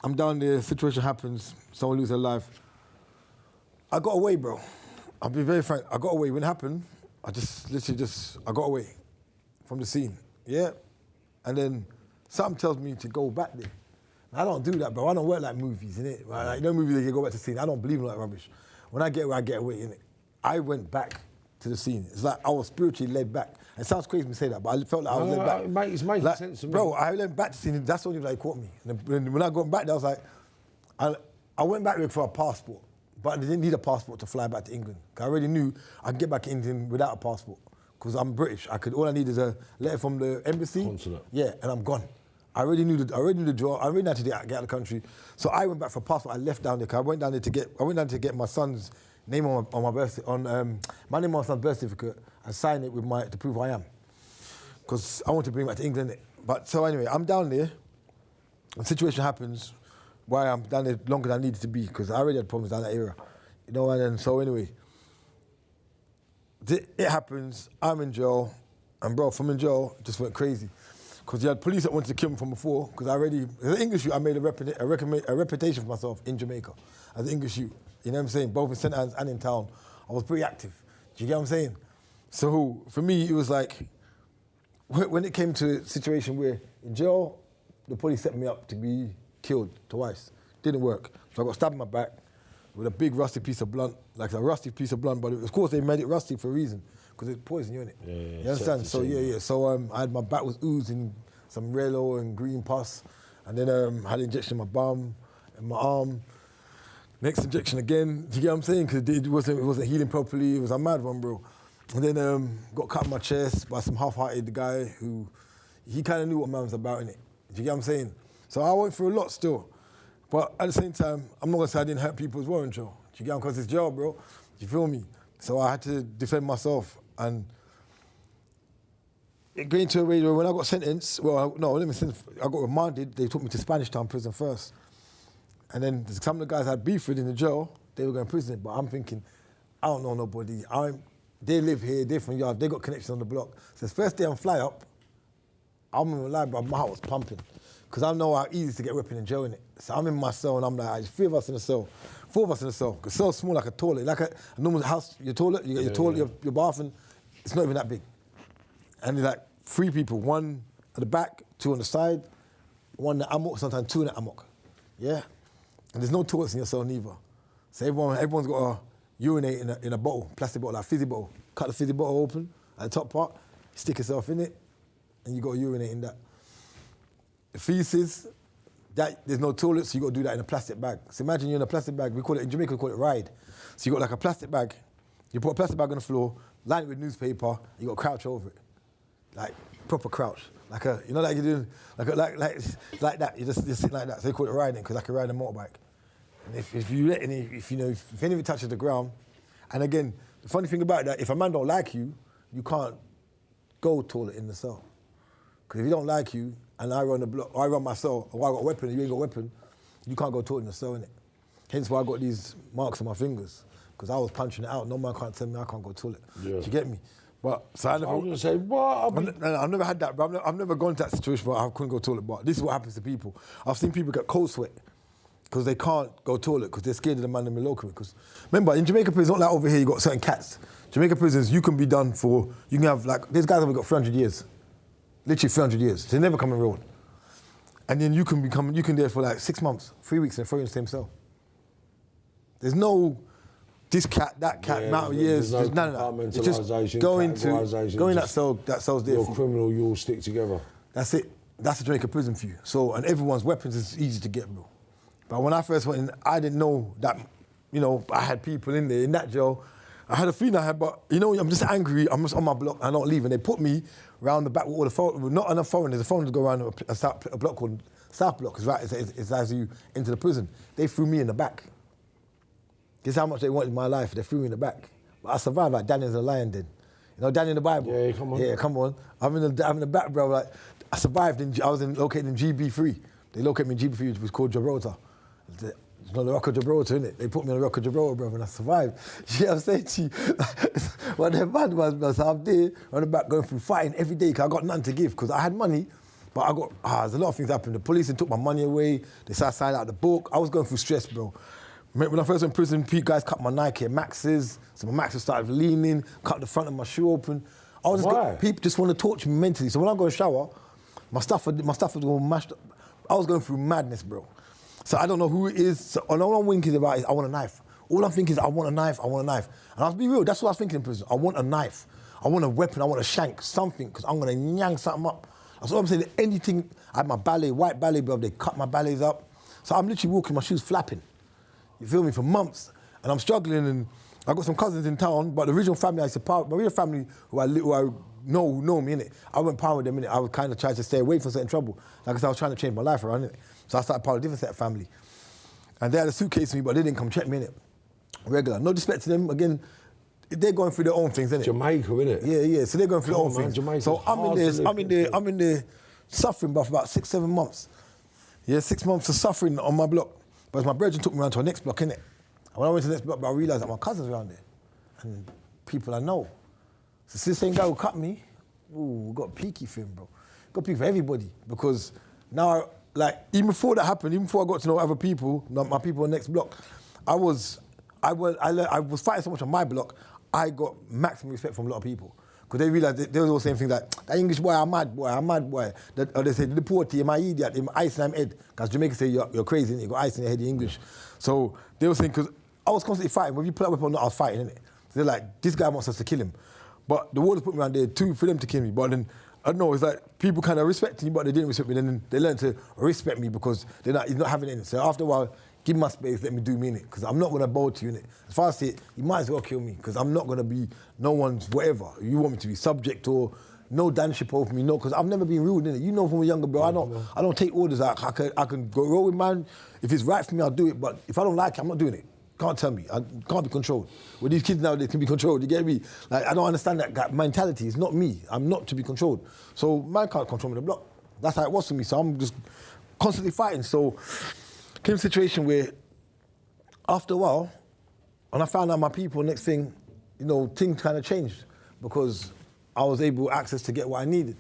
I'm down there, situation happens, someone loses their life. I got away, bro. I'll be very frank, I got away. When it happened, I got away from the scene, yeah? And then something tells me to go back there. I don't do that, bro. I don't work like movies, innit? Right? Like, you know movies, they go back to the scene. I don't believe in that rubbish. When I get away, I get away, innit? I went back to the scene. It's like I was spiritually led back. It sounds crazy to say that, but I felt like I was led back. It's making sense to me. Bro, I went back to the scene. That's only like caught me. And when I got back there, I was like, I went back there for a passport, but I didn't need a passport to fly back to England. I already knew I could get back to England without a passport because I'm British. All I need is a letter from the embassy. Consulate. Yeah, and I'm gone. I already knew the job. I already knew how to get out of the country. So I went back for a passport. I left down there. I went down there to get my son's name on my birth on my name on my son's birth certificate and sign it with to prove who I am. Because I want to bring him back to England. But so anyway, I'm down there. The situation happens why I'm down there longer than I needed to be because I already had problems down that area. You know, and then so anyway, it happens. I'm in jail, and bro, from in jail, it just went crazy. Because you had police that wanted to kill me from before, because as an English youth, I made a reputation for myself in Jamaica, as an English youth. You know what I'm saying? Both in St. Anne's and in town. I was pretty active. Do you get what I'm saying? So for me, it was like, when it came to a situation where in jail, the police set me up to be killed twice. Didn't work. So I got stabbed in my back with a big rusty piece of blunt, like a rusty piece of blunt, but of course they made it rusty for a reason. Because it's poison you, innit? Yeah, you understand? So yeah. So I had my back was oozing some yellow and green pus, and then had an injection in my bum and my arm. Next injection again. Do you get what I'm saying? Because it wasn't healing properly. It was a mad one, bro. And then got cut in my chest by some half-hearted guy who he kind of knew what man was about, innit? Do you get what I'm saying? So I went through a lot still, but at the same time, I'm not gonna say I didn't hurt people as well in jail. Do you get what? Because it's jail, bro. Do you feel me? So I had to defend myself. And going to a radio, when I got sentenced, I got remanded, they took me to Spanish Town prison first. And then some of the guys I had beef with in the jail, they were going to prison. But I'm thinking, I don't know nobody. They live here, they're from yard, they got connections on the block. So the first day I'm fly up, I'm in my life, but my heart was pumping. Because I know how easy it is to get ripping in jail, innit? So I'm in my cell and I'm like, there's 3 of us in the cell. 4 of us in the cell. Because cell's small like a toilet. Like a normal house, your toilet, you got your toilet, your bathroom, it's not even that big. And there's like 3 people, 1 at the back, 2 on the side, 1 in the amok, sometimes 2 in the amok. Yeah? And there's no toilets in your cell neither. So everyone's got to urinate in a bottle, plastic bottle, like fizzy bottle. Cut the fizzy bottle open at the top part, stick yourself in it, and you got to urinate in that. The feces, there's no toilet, so you got to do that in a plastic bag. So imagine you're in a plastic bag, in Jamaica we call it ride. So you got like a plastic bag, you put a plastic bag on the floor, line it with newspaper, you got to crouch over it. Like proper crouch. Like you know, like you're doing, like that, you just sit like that. So they call it riding, because I can ride a motorbike. And if you let any, if any of it touches the ground, and again, the funny thing about that, if a man don't like you, you can't go toilet in the cell. Because if he don't like you, and I run the block, or I run my cell, or I got a weapon, and you ain't got a weapon, you can't go toilet in the cell, innit? Hence why I got these marks on my fingers, because I was punching it out. No man can't tell me I can't go toilet. Yeah. Do you get me? But so I was gonna say, what? I've never had that, bro. I've never gone to that situation where I couldn't go toilet. But this is what happens to people. I've seen people get cold sweat because they can't go toilet because they're scared of the man in the local. Because remember, in Jamaica prisons, not like over here, you got certain cats. Jamaica prisons, you can be done for. You can have like these guys have got 300 years, literally 300 years. They never come in road. And then you can there for like 6 months, 3 weeks, and throw you in the same cell. There's no. This cat, that cat, amount of years, there's none of that. It's just go in that cell's there. You're a criminal, you all stick together. That's it. That's the Jamaica prison for you. So, and everyone's weapons is easy to get, bro. But when I first went in, I didn't know that, I had people in there, in that jail. I had a feeling I had, but, I'm just angry. I'm just on my block, I don't leave. And they put me round the back with all the foreigners, not enough foreigners. The foreigners go around a block called South Block. It's right, it's as you into the prison. They threw me in the back. Guess how much they wanted my life. They threw me in the back. But I survived like Daniel's a lion then. Daniel in the Bible? Yeah, come on. Yeah, come on. I'm in the back, bro. Like, I survived. I was located in GB3. They located me in GB3, which was called Gibraltar. It's not the Rock of Gibraltar, innit? They put me on the Rock of Gibraltar, bro, and I survived. You know what I'm saying to you? What the bad was, I'm there on the back going through fighting every day because I got nothing to give because I had money, But there's a lot of things happened. The police took my money away. They started signing out the book. I was going through stress, bro. When I first went in prison, guys cut my Nike Maxes. So my Maxes started leaning, cut the front of my shoe open. Why? People just want to torture me mentally. So when I go in the shower, my stuff was all mashed up. I was going through madness, bro. So I don't know who it is. So all I'm thinking about is I want a knife. All I'm thinking is I want a knife. And I'll be real, that's what I was thinking in prison. I want a knife. I want a weapon. I want a shank, something, because I'm going to nyang something up. That's what I'm saying. Anything. I had my ballet, white ballet, bro. They cut my ballets up. So I'm literally walking, my shoes flapping. You feel me? For months. And I'm struggling, and I got some cousins in town, but the original family I used to power, my real family who I know me, innit? I went power with them, innit? I was kind of trying to stay away from certain trouble. Like I said, I was trying to change my life around, innit? So I started power with a different set of family. And they had a suitcase for me, but they didn't come check me, innit? Regular. No disrespect to them. Again, they're going through their own things, innit? Jamaica, innit? Yeah. So they're going through their own Man, things. Jamaica's So I'm in there suffering, but for about 6-7 months. Yeah, 6 months of suffering on my block. But my brethren took me around to our next block, innit? And when I went to the next block, I realised that my cousins around there. And people I know. So this same guy who cut me, we got peaky for him, bro. Got peaky for everybody. Because now, like, even before that happened, even before I got to know other people, my people on the next block, I was fighting so much on my block, I got maximum respect from a lot of people. Because they realised they were all saying things like, that English boy, I'm mad boy. Or they say, the deportee, am I idiot, am I ice in my head? Because Jamaica say you're crazy, innit? You got ice in your head in English. So they were saying, because I was constantly fighting. Whether you put up weapon or not, I was fighting, innit? So they're like, this guy wants us to kill him. But the warders put me around there too for them to kill me. But then, I don't know, it's like people kind of respected me, but they didn't respect me. And then they learned to respect me because he's not having it. So after a while, give me my space, let me do me, innit? Because I'm not going to bow to you, innit? As far as I see it, you might as well kill me because I'm not going to be no one's whatever. You want me to be subject or no danship over me, no, because I've never been rude, innit? You know from a younger bro, I don't take orders. I can go roll with man. If it's right for me, I'll do it. But if I don't like it, I'm not doing it. Can't tell me. I can't be controlled. With these kids now, they can be controlled. You get me? Like, I don't understand that mentality. It's not me. I'm not to be controlled. So man can't control me the block. That's how it was for me. So I'm just constantly fighting. So came a situation where after a while, and I found out my people, next thing, things kind of changed because I was able access to get what I needed.